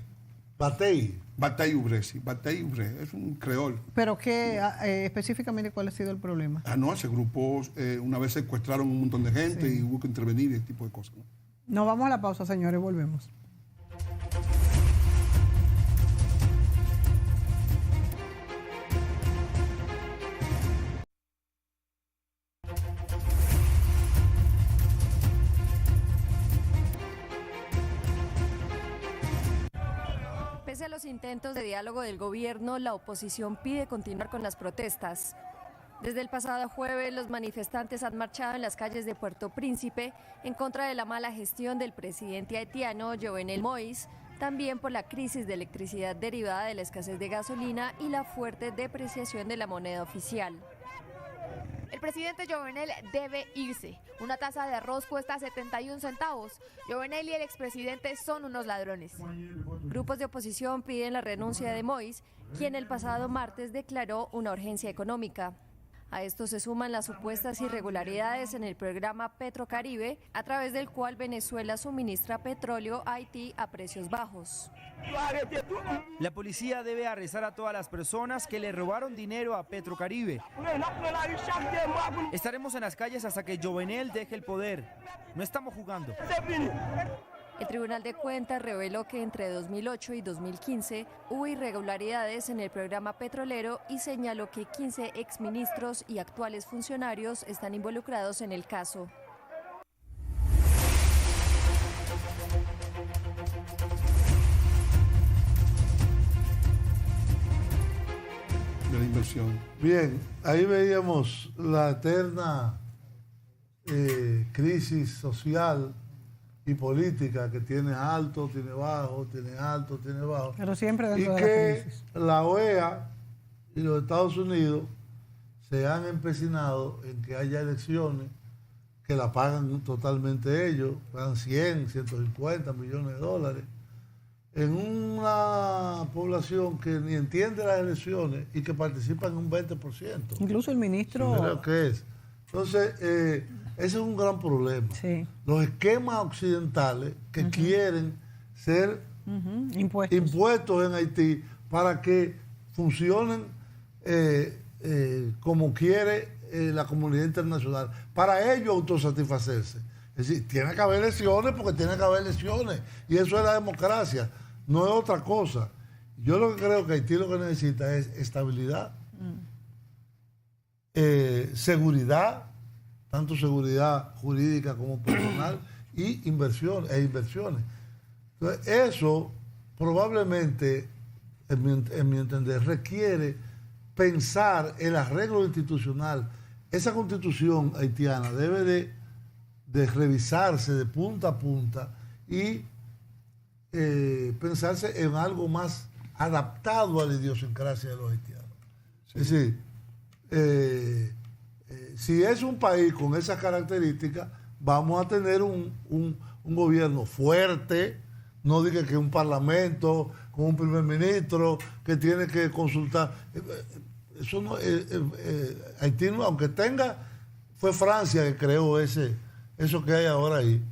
Speaker 2: Batey.
Speaker 3: Batey Ubre, sí. Batey Ubre, es un creol.
Speaker 1: Pero ¿qué específicamente cuál ha sido el problema?
Speaker 3: No, ese grupo una vez secuestraron un montón de gente y hubo que intervenir y ese tipo de cosas. ¿no?
Speaker 1: Nos vamos a la pausa, señores, volvemos.
Speaker 5: Pese a los intentos de diálogo del gobierno, la oposición pide continuar con las protestas. Desde el pasado jueves, los manifestantes han marchado en las calles de Puerto Príncipe en contra de la mala gestión del presidente haitiano Jovenel Moïse también por la crisis de electricidad derivada de la escasez de gasolina y la fuerte depreciación de la moneda oficial.
Speaker 6: El presidente Jovenel debe irse. Una taza de arroz cuesta 71 centavos. Jovenel y el expresidente son unos ladrones.
Speaker 5: Grupos de oposición piden la renuncia de Moïse, quien el pasado martes declaró una urgencia económica. A esto se suman las supuestas irregularidades en el programa Petrocaribe, a través del cual Venezuela suministra petróleo a Haití a precios bajos.
Speaker 7: La policía debe arrestar a todas las personas que le robaron dinero a Petrocaribe. Estaremos en las calles hasta que Jovenel deje el poder. No estamos jugando.
Speaker 5: El Tribunal de Cuentas reveló que entre 2008 y 2015 hubo irregularidades en el programa petrolero y señaló que 15 exministros y actuales funcionarios están involucrados en el caso.
Speaker 3: De la inversión.
Speaker 2: Bien, ahí veíamos la eterna crisis social y política que tiene alto, tiene bajo, tiene alto, tiene bajo.
Speaker 1: Pero siempre
Speaker 2: Y
Speaker 1: dentro de la
Speaker 2: que
Speaker 1: crisis.
Speaker 2: la OEA y los Estados Unidos se han empecinado en que haya elecciones que la pagan totalmente ellos, pagan 100, 150 millones de dólares, en una población que ni entiende las elecciones y que participa en un 20%.
Speaker 1: Incluso el ministro...
Speaker 2: Creo que es. Entonces, ese es un gran problema.
Speaker 1: Sí.
Speaker 2: Los esquemas occidentales que quieren ser impuestos en Haití para que funcionen como quiere la comunidad internacional, para ellos autosatisfacerse. Es decir, tiene que haber elecciones porque tiene que haber elecciones, y eso es la democracia, no es otra cosa. Yo lo que creo que Haití lo que necesita es estabilidad, seguridad, tanto seguridad jurídica como personal, y inversiones. Entonces, eso probablemente, en mi entender, requiere pensar el arreglo institucional. Esa constitución haitiana debe de revisarse de punta a punta y pensarse en algo más adaptado a la idiosincrasia de los haitianos. Sí. Es decir, si es un país con esas características, vamos a tener un gobierno fuerte, no diga que un parlamento con un primer ministro que tiene que consultar. Eso no, Haití, aunque fue Francia que creó eso que hay ahora ahí.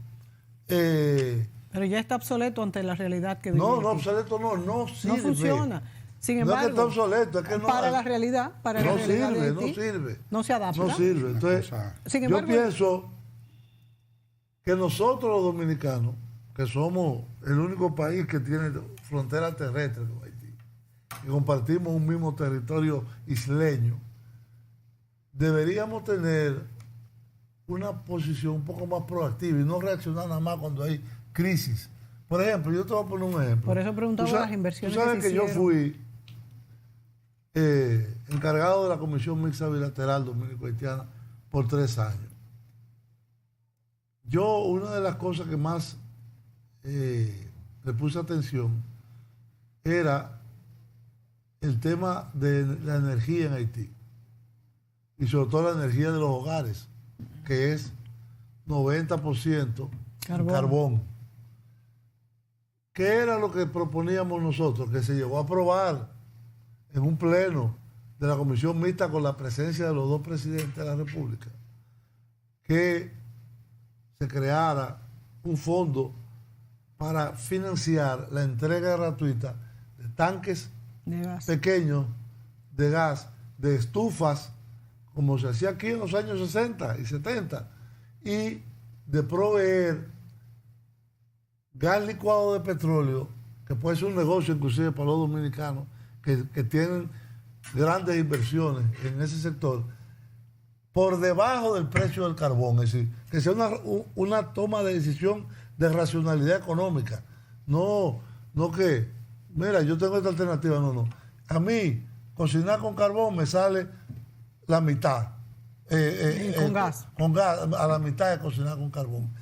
Speaker 1: Pero ya está obsoleto ante la realidad que vivimos.
Speaker 2: No, obsoleto no sirve.
Speaker 1: No funciona. Sin embargo,
Speaker 2: no es que está obsoleto, es que no.
Speaker 1: Para la realidad,
Speaker 2: no sirve,
Speaker 1: no
Speaker 2: sirve.
Speaker 1: No se adapta.
Speaker 2: No sirve. Entonces,
Speaker 1: sin embargo,
Speaker 2: yo pienso que nosotros los dominicanos, que somos el único país que tiene frontera terrestre con Haití, y compartimos un mismo territorio isleño, deberíamos tener una posición un poco más proactiva y no reaccionar nada más cuando hay crisis. Por ejemplo, yo te voy a poner un ejemplo.
Speaker 1: Por eso preguntaba las inversiones.
Speaker 2: Tú sabes que yo fui encargado de la Comisión Mixta Bilateral Dominico-Haitiana por 3 años. Yo, una de las cosas que más le puse atención era el tema de la energía en Haití, y sobre todo la energía de los hogares, que es 90% carbón. ¿Qué era lo que proponíamos nosotros? Que se llegó a aprobar en un pleno de la Comisión Mixta con la presencia de los 2 presidentes de la República, que se creara un fondo para financiar la entrega gratuita de tanques pequeños de gas, de estufas, como se hacía aquí en los años 60 y 70, y de proveer gas licuado de petróleo, que puede ser un negocio inclusive para los dominicanos que tienen grandes inversiones en ese sector, por debajo del precio del carbón. Es decir, que sea una toma de decisión de racionalidad económica. No que, mira, yo tengo esta alternativa. No. A mí, cocinar con carbón me sale la mitad.
Speaker 1: Con gas.
Speaker 2: Con gas, a la mitad de cocinar con carbón.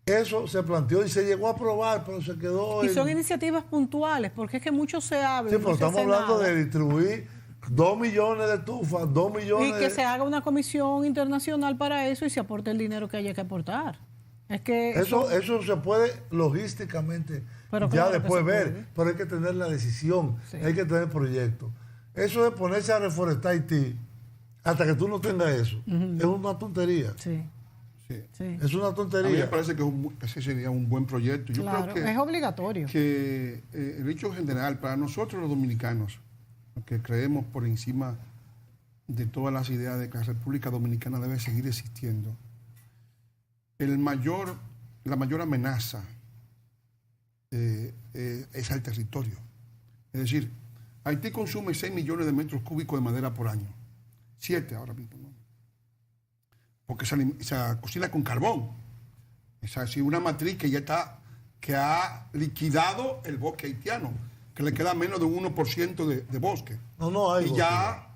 Speaker 2: eso se planteó y se llegó a aprobar, pero se quedó...
Speaker 1: Y son iniciativas puntuales, porque es que mucho se habla.
Speaker 2: Sí, pero estamos hablando de distribuir 2 millones de estufas, 2 millones...
Speaker 1: Y que se haga una comisión internacional para eso y se aporte el dinero que haya que aportar. Es que
Speaker 2: eso se puede logísticamente
Speaker 1: pero
Speaker 2: ya
Speaker 1: claro
Speaker 2: después
Speaker 1: que se
Speaker 2: ver,
Speaker 1: puede.
Speaker 2: pero hay que tener la decisión,
Speaker 1: Sí.
Speaker 2: hay que tener proyectos. Eso de ponerse a reforestar Haití, hasta que tú no tengas eso, es una tontería.
Speaker 1: Sí,
Speaker 3: Sí.
Speaker 1: sí.
Speaker 2: Es una
Speaker 3: A mí me
Speaker 2: tontería.
Speaker 3: parece que ese sería un buen proyecto. Yo
Speaker 1: Claro,
Speaker 3: creo
Speaker 1: es obligatorio.
Speaker 3: que el hecho general, para nosotros los dominicanos, que creemos por encima de todas las ideas de que la República Dominicana debe seguir existiendo, la mayor amenaza es al territorio. Es decir, Haití consume 6 millones de metros cúbicos de madera por año. 7 ahora mismo, ¿no? Porque se cocina con carbón. Es así, una matriz que ya está, que ha liquidado el bosque haitiano, que le queda menos de un 1% de bosque.
Speaker 2: No hay
Speaker 3: y
Speaker 2: bosque.
Speaker 3: ya,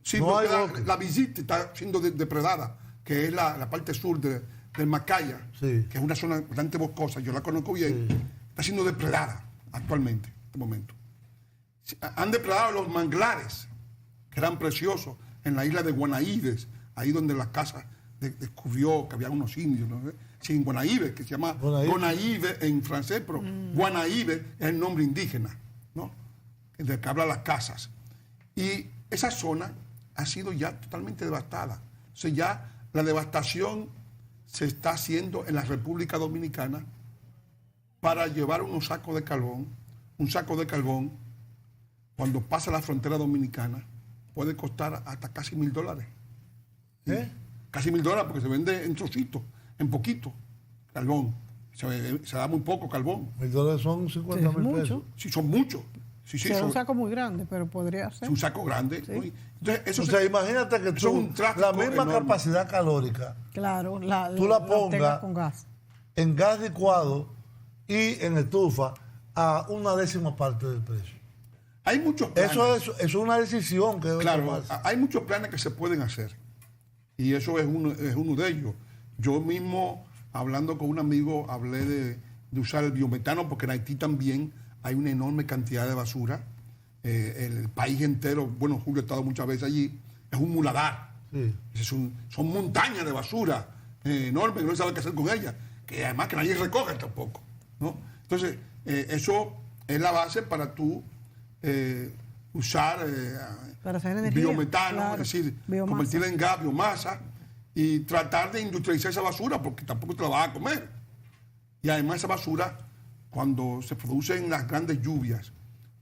Speaker 3: sí,
Speaker 2: No hay
Speaker 3: porque
Speaker 2: bosque.
Speaker 3: la visita está siendo depredada, que es la parte sur del Macaya,
Speaker 2: Sí.
Speaker 3: que es una zona bastante boscosa, yo la conozco bien,
Speaker 2: Sí.
Speaker 3: está siendo depredada actualmente, en este momento. Han depredado los manglares, que eran preciosos, en la isla de Guanaíves, ahí donde la casa descubrió que había unos indios, ¿no? Sí, en Guanaíves, que se llama Guanaíves en francés, pero Guanaíves es el nombre indígena, ¿no? De que habla las casas. Y esa zona ha sido ya totalmente devastada. O sea, ya la devastación se está haciendo en la República Dominicana para llevar unos sacos de carbón. Un saco de carbón, cuando pasa la frontera dominicana, puede costar hasta casi $1,000. Casi $1,000 porque se vende en trocitos, en poquito, carbón. Se da muy poco carbón.
Speaker 2: $1,000 son 50,000
Speaker 1: mucho.
Speaker 2: pesos.
Speaker 3: Sí, son muchos. Sí,
Speaker 1: Es un saco muy grande, pero podría ser.
Speaker 3: es un saco grande.
Speaker 1: Sí.
Speaker 3: ¿No? Entonces, eso
Speaker 2: O sea, imagínate que
Speaker 3: eso
Speaker 2: tú,
Speaker 3: es un tráfico
Speaker 2: la misma
Speaker 3: enorme.
Speaker 2: capacidad calórica,
Speaker 1: Claro,
Speaker 2: tú la
Speaker 1: obtengas
Speaker 2: pongas
Speaker 1: con gas.
Speaker 2: en gas licuado y en estufa a 1/10 parte del precio.
Speaker 3: Hay muchos planes.
Speaker 2: Eso es una decisión que debe
Speaker 3: Claro,
Speaker 2: tomarse.
Speaker 3: hay muchos planes que se pueden hacer. Y eso es uno de ellos. Yo mismo, hablando con un amigo, hablé de usar el biometano, porque en Haití también hay una enorme cantidad de basura. El país entero, bueno, Julio ha estado muchas veces allí, es un muladar.
Speaker 2: Sí.
Speaker 3: Son montañas de basura enormes, que no se sabe qué hacer con ellas. Que además que nadie recoge tampoco, ¿no? Entonces, eso es la base para tú usar
Speaker 1: Para hacer energía,
Speaker 3: biometano,
Speaker 1: claro.
Speaker 3: es decir,
Speaker 1: Biomasa.
Speaker 3: convertirla en gas, biomasa, y tratar de industrializar esa basura, porque tampoco te la vas a comer. Y además esa basura, cuando se producen las grandes lluvias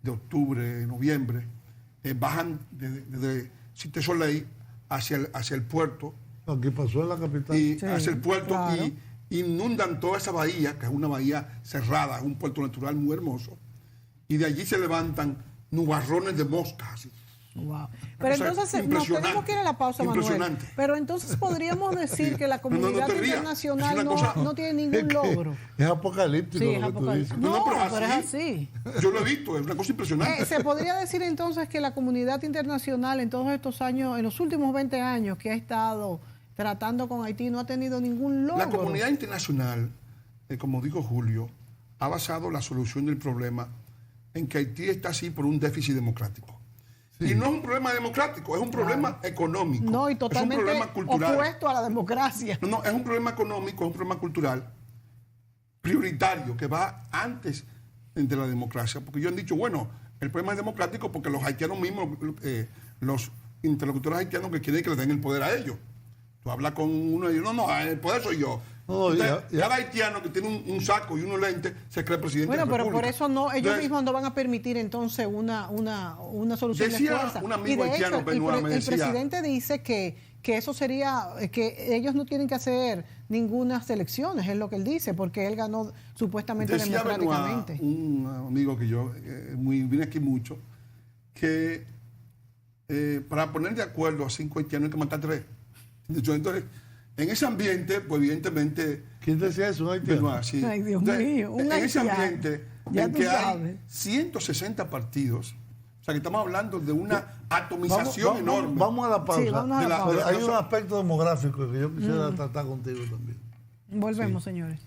Speaker 3: de octubre, noviembre, bajan desde Cité Soleil hacia el puerto,
Speaker 2: Aquí pasó en la capital.
Speaker 3: y
Speaker 1: Sí,
Speaker 3: hacia el puerto,
Speaker 1: claro.
Speaker 3: y inundan toda esa bahía, que es una bahía cerrada, es un puerto natural muy hermoso, y de allí se levantan nubarrones de moscas. Así.
Speaker 1: Wow. Pero
Speaker 3: cosa
Speaker 1: entonces, nos
Speaker 3: impresionante,
Speaker 1: tenemos que ir a la pausa, Manuel.
Speaker 3: impresionante.
Speaker 1: Pero entonces podríamos decir que la
Speaker 3: No
Speaker 1: comunidad
Speaker 3: te rías.
Speaker 1: internacional
Speaker 3: Es una cosa-
Speaker 1: no tiene ningún logro.
Speaker 2: Es apocalíptico
Speaker 1: Sí,
Speaker 2: lo
Speaker 1: es
Speaker 2: que tú
Speaker 1: apocalíptico.
Speaker 2: dices.
Speaker 1: No,
Speaker 3: pero es
Speaker 1: pero es
Speaker 3: así.
Speaker 1: así.
Speaker 3: Yo lo he visto, es una cosa impresionante.
Speaker 1: Se podría decir entonces que la comunidad internacional en todos estos años, en los últimos 20 años que ha estado tratando con Haití, no ha tenido ningún logro.
Speaker 3: La comunidad internacional, como dijo Julio, ha basado la solución del problema en que Haití está así por un déficit democrático.
Speaker 2: Sí.
Speaker 3: Y no es un problema democrático, es un problema económico.
Speaker 1: No, y
Speaker 3: es un
Speaker 1: totalmente
Speaker 3: problema cultural.
Speaker 1: opuesto a la democracia.
Speaker 3: No, es un problema económico, es un problema cultural prioritario que va antes de la democracia. Porque ellos han dicho, bueno, el problema es democrático porque los haitianos mismos, los interlocutores haitianos que quieren que le den el poder a ellos. Tú hablas con uno y ellos, no, el poder soy yo.
Speaker 2: No,
Speaker 3: Entonces,
Speaker 2: ya.
Speaker 3: cada haitiano que tiene un saco y unos lentes se cree presidente
Speaker 1: Bueno,
Speaker 3: de la
Speaker 1: pero por
Speaker 3: República.
Speaker 1: eso no, ellos
Speaker 3: Entonces,
Speaker 1: mismos no van a permitir entonces una solución
Speaker 3: Decía
Speaker 1: de fuerza.
Speaker 3: un amigo
Speaker 1: Y de
Speaker 3: haitiano,
Speaker 1: hecho,
Speaker 3: Benoit, me
Speaker 1: el
Speaker 3: decía-
Speaker 1: presidente dice que eso sería, que ellos no tienen que hacer ninguna elecciones, es lo que él dice, porque él ganó supuestamente
Speaker 3: decía Benoit,
Speaker 1: democráticamente.
Speaker 3: un amigo que yo viene aquí mucho, que para poner de acuerdo a 5 haitianos hay que matar 3. Entonces, en ese ambiente, pues evidentemente...
Speaker 2: ¿Quién decía eso? ¿Un haitiano?
Speaker 3: Benoit, sí.
Speaker 1: Ay, Dios
Speaker 3: Entonces,
Speaker 1: mío, un
Speaker 3: en ese
Speaker 1: haitiano.
Speaker 3: ambiente
Speaker 1: Ya
Speaker 3: en
Speaker 1: tú
Speaker 3: que
Speaker 1: sabes.
Speaker 3: hay 160 partidos, o sea que estamos hablando de una atomización enorme.
Speaker 2: Vamos a la pausa.
Speaker 1: Sí, vamos a la
Speaker 3: De la-
Speaker 1: pausa.
Speaker 2: Pero hay un aspecto demográfico que yo quisiera tratar contigo también.
Speaker 1: Volvemos, señores.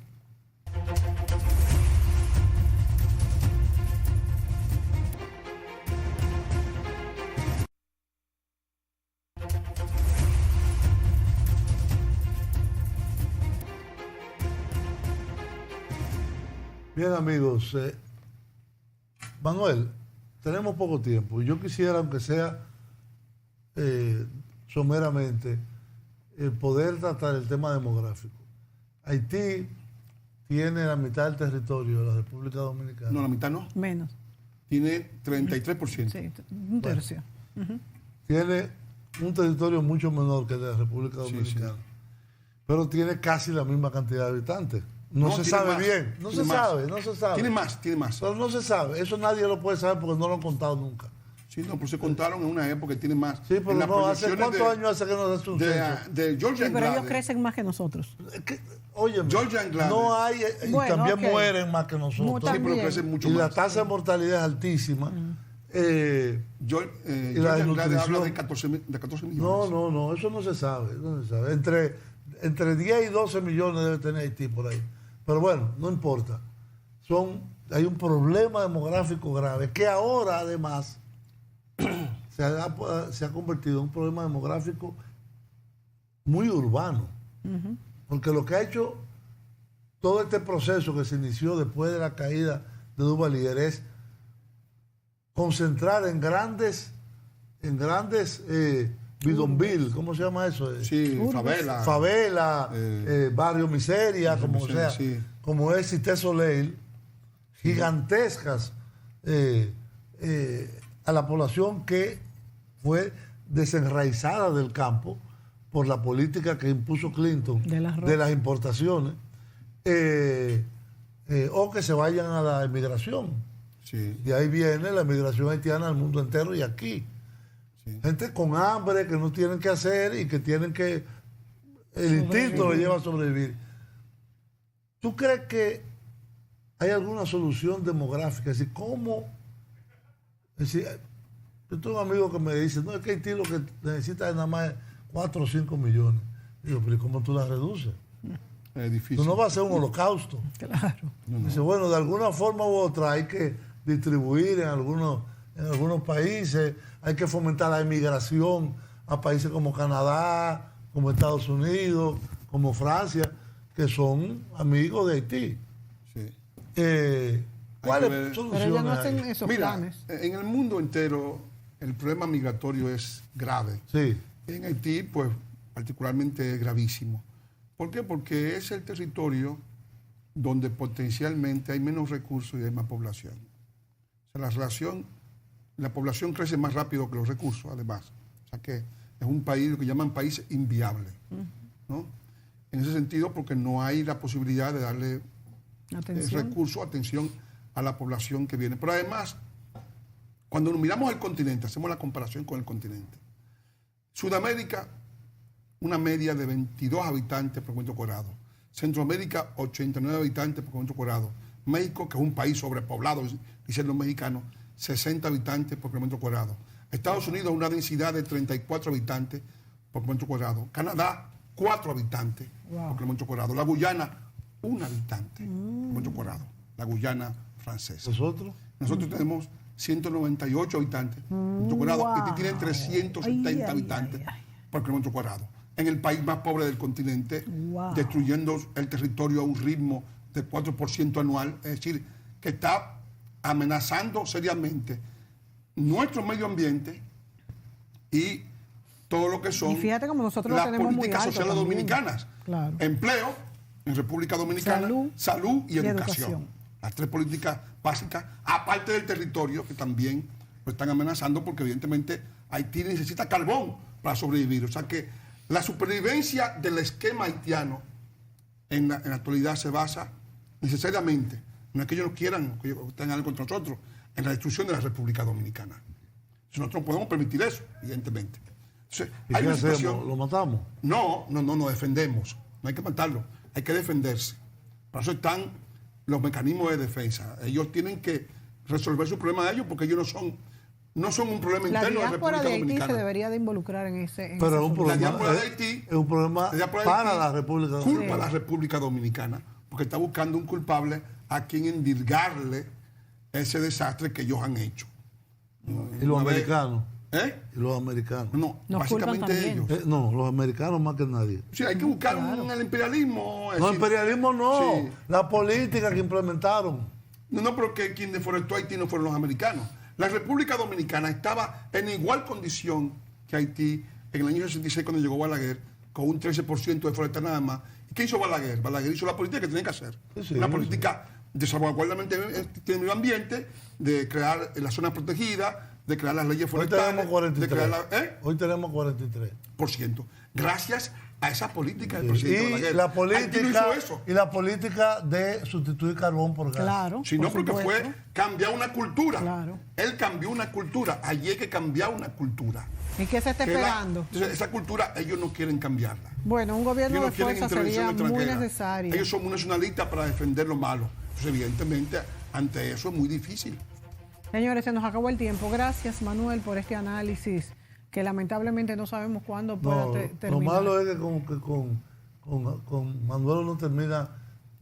Speaker 2: Bien, amigos, Manuel, tenemos poco tiempo. Yo quisiera, aunque sea someramente, poder tratar el tema demográfico. Haití tiene la mitad del territorio de la República Dominicana.
Speaker 3: No, la mitad no.
Speaker 1: Menos.
Speaker 3: Tiene 33%.
Speaker 1: Sí, un tercio.
Speaker 2: Tiene un territorio mucho menor que el de la República Dominicana.
Speaker 3: Sí.
Speaker 2: Pero tiene casi la misma cantidad de habitantes. No se sabe
Speaker 3: más.
Speaker 2: bien. No se sabe.
Speaker 3: Tiene más.
Speaker 2: Pero no se sabe. Eso nadie lo puede saber porque no lo han contado nunca.
Speaker 3: Sí, no, pero se contaron en una época que tiene más.
Speaker 2: Sí, pero no, ¿hace cuántos años hace que no se hace un censo?
Speaker 3: De Georgia
Speaker 1: Sí, pero
Speaker 3: Andrade.
Speaker 1: ellos crecen más que nosotros.
Speaker 2: Óyeme,
Speaker 3: Georgia Andrade.
Speaker 2: no hay, y
Speaker 1: Bueno,
Speaker 2: también
Speaker 1: ok.
Speaker 2: mueren más que nosotros.
Speaker 1: Mu-
Speaker 3: Sí, pero
Speaker 1: también.
Speaker 3: crecen mucho
Speaker 2: Y
Speaker 3: más.
Speaker 2: la tasa de mortalidad es altísima.
Speaker 3: Georgia
Speaker 2: la
Speaker 3: Andrade
Speaker 2: desnutrición.
Speaker 3: habla de 14 millones.
Speaker 2: No, eso no se sabe. No se sabe. Entre 10 y 12 millones debe tener Haití por ahí. Pero bueno, no importa. Hay un problema demográfico grave que ahora además se ha convertido en un problema demográfico muy urbano. Porque lo que ha hecho todo este proceso que se inició después de la caída de Duvalier es concentrar en grandes bidonville, ¿cómo se llama eso?
Speaker 3: Sí,
Speaker 2: Favela, barrio miseria, como
Speaker 3: miseria,
Speaker 2: sea,
Speaker 3: sí.
Speaker 2: como es Cité Soleil, gigantescas a la población que fue desenraizada del campo por la política que impuso Clinton
Speaker 1: De
Speaker 2: las importaciones, o que se vayan a la emigración.
Speaker 3: Sí.
Speaker 2: De ahí viene la emigración haitiana al mundo entero y aquí.
Speaker 3: Sí.
Speaker 2: Gente con hambre que no tienen que hacer y que tienen que... El instinto le lleva a sobrevivir. ¿Tú crees que hay alguna solución demográfica? Es decir, ¿cómo? Es decir, yo tengo un amigo que me dice, no, es que Haití lo que necesita es nada más 4 o 5 millones. Digo, pero ¿y cómo tú la reduces?
Speaker 3: Es difícil.
Speaker 2: Tú no vas a hacer un holocausto.
Speaker 1: Claro.
Speaker 2: Dice, bueno, de alguna forma u otra hay que distribuir en algunos países, hay que fomentar la emigración a países como Canadá, como Estados Unidos, como Francia, que son amigos de Haití.
Speaker 3: Sí.
Speaker 2: ¿Cuáles
Speaker 3: ver.
Speaker 2: soluciones
Speaker 1: Pero ellos no hacen
Speaker 2: hay?
Speaker 1: esos
Speaker 3: Mira,
Speaker 1: planes.
Speaker 3: en el mundo entero el problema migratorio es grave.
Speaker 2: Sí,
Speaker 3: En Haití, pues, particularmente es gravísimo. ¿Por qué? Porque es el territorio donde potencialmente hay menos recursos y hay más población. O sea, la población crece más rápido que los recursos, además. O sea que es un país, lo que llaman país inviable, ¿no? En ese sentido, porque no hay la posibilidad de darle recursos, atención a la población que viene. Pero además, cuando nos miramos al continente, hacemos la comparación con el continente. Sudamérica, una media de 22 habitantes por kilómetro cuadrado. Centroamérica, 89 habitantes por kilómetro cuadrado. México, que es un país sobrepoblado, dicen los mexicanos, 60 habitantes por kilómetro cuadrado. Estados Unidos, una densidad de 34 habitantes por kilómetro cuadrado. Canadá, 4 habitantes por kilómetro cuadrado. La Guyana, 1 habitante por kilómetro cuadrado. La Guyana francesa. Nosotros tenemos 198 habitantes por kilómetro cuadrado. Este tiene 370 habitantes por kilómetro cuadrado. En el país más pobre del continente, destruyendo el territorio a un ritmo de 4% anual. Es decir, que está amenazando seriamente nuestro medio ambiente y todo lo que son
Speaker 1: Y fíjate como nosotros lo
Speaker 3: las
Speaker 1: tenemos muy
Speaker 3: políticas
Speaker 1: alto
Speaker 3: sociales
Speaker 1: también.
Speaker 3: dominicanas.
Speaker 1: Claro.
Speaker 3: Empleo en República Dominicana, salud y educación. Las 3 políticas básicas, aparte del territorio, que también lo están amenazando porque evidentemente Haití necesita carbón para sobrevivir. O sea que la supervivencia del esquema haitiano en la actualidad se basa necesariamente, no es que ellos no quieran, que ellos tengan algo contra nosotros, en la destrucción de la República Dominicana. Nosotros no podemos permitir eso, evidentemente. Entonces,
Speaker 2: ¿y
Speaker 3: hay
Speaker 2: qué
Speaker 3: una
Speaker 2: hacemos?
Speaker 3: situación.
Speaker 2: ¿Lo matamos?
Speaker 3: No, defendemos. No hay que matarlo, hay que defenderse. Para eso están los mecanismos de defensa. Ellos tienen que resolver su problema de ellos porque ellos no son un problema
Speaker 1: La
Speaker 3: interno de la
Speaker 1: diáspora
Speaker 3: República
Speaker 1: de Haití
Speaker 3: Dominicana.
Speaker 1: se debería de involucrar en ese.
Speaker 2: Pero es un
Speaker 3: La
Speaker 2: problema,
Speaker 3: diáspora de Haití
Speaker 2: es un problema
Speaker 3: la diáspora de
Speaker 2: para
Speaker 3: Haití
Speaker 2: la República
Speaker 3: culpa
Speaker 2: Dominicana.
Speaker 3: a la República Dominicana porque está buscando un culpable a quien endilgarle ese desastre que ellos han hecho.
Speaker 2: Y los americanos. Y los americanos.
Speaker 3: No,
Speaker 1: Nos culpan
Speaker 3: básicamente
Speaker 1: también.
Speaker 3: ellos.
Speaker 2: No, los americanos más que nadie.
Speaker 3: Sí, hay que buscar el imperialismo. es
Speaker 2: No,
Speaker 3: decir,
Speaker 2: imperialismo no.
Speaker 3: sí.
Speaker 2: La política que implementaron.
Speaker 3: No, pero que quien deforestó Haití no fueron los americanos. La República Dominicana estaba en igual condición que Haití en el año 66 cuando llegó Balaguer, con un 13% de forestal nada más. ¿Y qué hizo Balaguer? Balaguer hizo la política que tenía que hacer.
Speaker 2: Sí,
Speaker 3: Una política de salvaguarda del medio ambiente, de crear las zonas protegidas, de crear las leyes
Speaker 2: Hoy
Speaker 3: forestales.
Speaker 2: tenemos 43.
Speaker 3: De crear
Speaker 2: Hoy tenemos 43.
Speaker 3: Gracias a esa política del presidente
Speaker 2: Y
Speaker 3: Balaguer.
Speaker 2: la
Speaker 3: Haití no
Speaker 2: política
Speaker 3: hizo eso.
Speaker 2: y la política de sustituir carbón por gas.
Speaker 1: Claro.
Speaker 3: Sino
Speaker 1: por
Speaker 3: porque
Speaker 1: supuesto.
Speaker 3: fue cambiar una cultura.
Speaker 1: Claro.
Speaker 3: Él cambió una cultura. Allí hay que cambiar una cultura.
Speaker 1: ¿Y qué se está
Speaker 3: Que
Speaker 1: esperando?
Speaker 3: entonces, esa cultura ellos no quieren cambiarla.
Speaker 1: Bueno, un gobierno
Speaker 3: Ellos
Speaker 1: de
Speaker 3: no quieren
Speaker 1: fuerza
Speaker 3: intervención
Speaker 1: sería muy
Speaker 3: extranjera.
Speaker 1: necesario.
Speaker 3: Ellos son muy nacionalistas para defender lo malo. Entonces, evidentemente, ante eso es muy difícil.
Speaker 1: Señores, se nos acabó el tiempo. Gracias, Manuel, por este análisis que lamentablemente no sabemos cuándo pueda
Speaker 2: No,
Speaker 1: terminar.
Speaker 2: lo malo es que con Manuel uno termina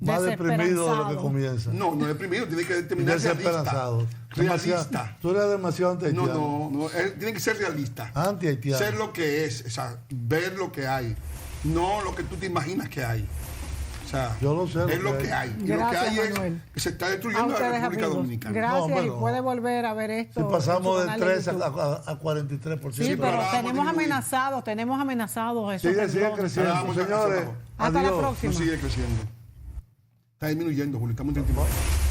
Speaker 2: más deprimido de lo que comienza.
Speaker 3: No deprimido, tiene que terminar
Speaker 2: Desesperanzado.
Speaker 3: realista.
Speaker 2: Tú eres demasiado anti-haitiano.
Speaker 3: No, él tiene que ser realista.
Speaker 2: Anti-haitiano.
Speaker 3: Ser lo que es, o sea, ver lo que hay, no lo que tú te imaginas que hay. O sea,
Speaker 2: Yo lo sé
Speaker 3: es lo que hay. Y lo que
Speaker 1: Gracias,
Speaker 3: hay
Speaker 1: Manuel.
Speaker 3: es que se está
Speaker 1: A
Speaker 3: destruyendo la
Speaker 1: ustedes,
Speaker 3: República
Speaker 1: amigos.
Speaker 3: Dominicana.
Speaker 1: Gracias,
Speaker 2: No, bueno.
Speaker 1: y puede volver a ver esto.
Speaker 2: Si pasamos
Speaker 1: en su
Speaker 2: de
Speaker 1: canal de
Speaker 2: 13
Speaker 1: YouTube.
Speaker 2: a 43%.
Speaker 1: Sí,
Speaker 3: Sí,
Speaker 1: pero
Speaker 3: pero vamos a
Speaker 1: tenemos amenazados esos
Speaker 2: Sigue
Speaker 1: renglones.
Speaker 2: creciendo,
Speaker 3: Vamos a
Speaker 2: señores.
Speaker 3: hacer
Speaker 1: Hasta la
Speaker 2: Adiós.
Speaker 1: próxima.
Speaker 3: No sigue creciendo. Está disminuyendo, Julio. Estamos en 39.